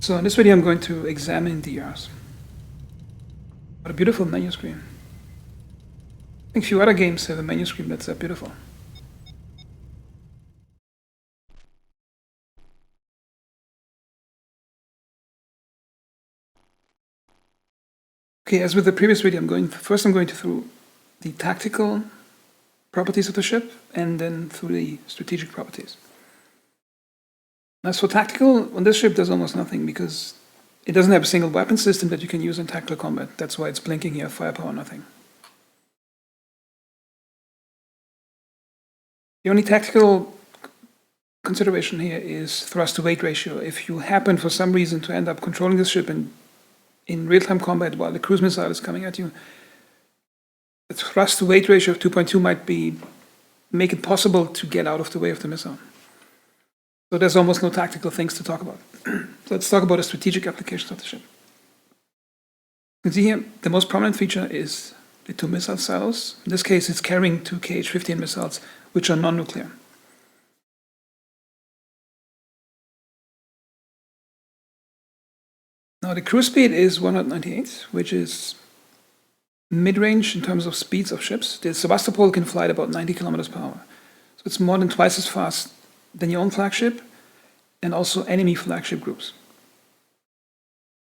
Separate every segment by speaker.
Speaker 1: So in this video, I'm going to examine the Yars. What a beautiful menu screen. I think few other games have a menu screen that's that beautiful. Okay, as with the previous video, I'm going through the tactical properties of the ship and then through the strategic properties. As for tactical, on this ship there's almost nothing because it doesn't have a single weapon system that you can use in tactical combat. That's why it's blinking here, firepower, nothing. The only tactical consideration here is thrust to weight ratio. If you happen for some reason to end up controlling this ship in real-time combat while the cruise missile is coming at you, the thrust to weight ratio of 2.2 might make it possible to get out of the way of the missile. So there's almost no tactical things to talk about. So let's talk about the strategic applications of the ship. You can see here the most prominent feature is the two missile silos. In this case, it's carrying two KH-15 missiles, which are non-nuclear. Now the cruise speed is 198, which is mid-range in terms of speeds of ships. The Sevastopol can fly at about 90 kilometers per hour. So it's more than twice as fast than your own flagship and also enemy flagship groups,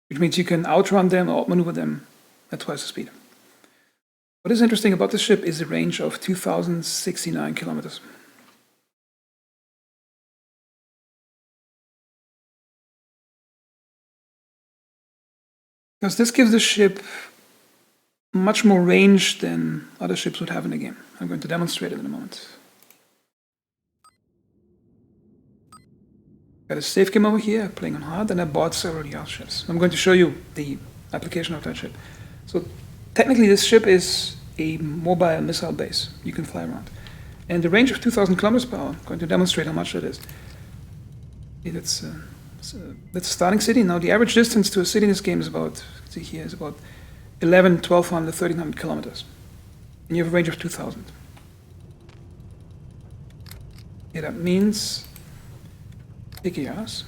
Speaker 1: which means you can outrun them or outmaneuver them at twice the speed. What is interesting about this ship is a range of 2,069 kilometers. Because this gives the ship much more range than other ships would have in the game. I'm going to demonstrate it in a moment. Got a safe game over here, playing on hard, and I bought several Yars ships. I'm going to show you the application of that ship. So technically this ship is a mobile missile base. You can fly around. And the range of 2,000 kilometers per hour, I'm going to demonstrate how much that is. That's a starting city. Now the average distance to a city in this game is about, see here, is about 1,100, 1,200, 1,300 kilometers. And you have a range of 2,000. Yeah, that means take a Yars.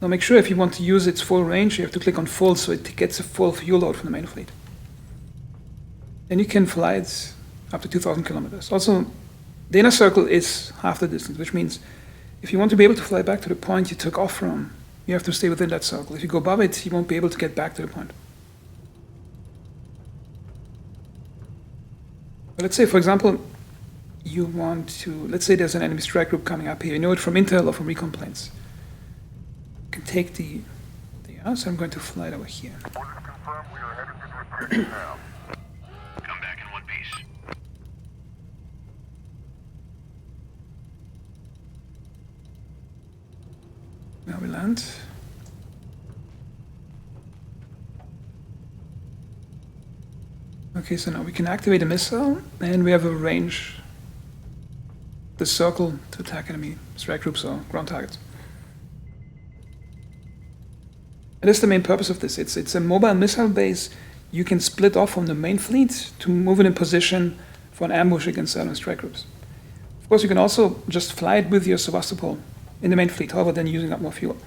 Speaker 1: Now make sure if you want to use its full range, you have to click on full so it gets a full fuel load from the main fleet. Then you can fly it up to 2,000 kilometers. Also, the inner circle is half the distance, which means if you want to be able to fly back to the point you took off from, you have to stay within that circle. If you go above it, you won't be able to get back to the point. But let's say, for example, you want to, let's say there's an enemy strike group coming up here. You know it from intel or from recon planes. You can take the Yars. I'm going to fly it over here.
Speaker 2: Orders confirmed. We are headed to the repair now. Come back in one piece.
Speaker 1: Now we land. Okay, so now we can activate a missile, and we have a range, the circle, to attack enemy strike groups or ground targets. And that's the main purpose of this. It's a mobile missile base. You can split off from the main fleet to move it in position for an ambush against enemy strike groups. Of course, you can also just fly it with your Sevastopol in the main fleet, however, then using up more fuel.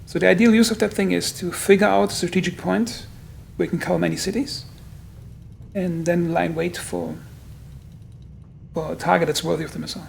Speaker 1: So the ideal use of that thing is to figure out a strategic point where you can cover many cities, and then lie in wait for a target that's worthy of the missile.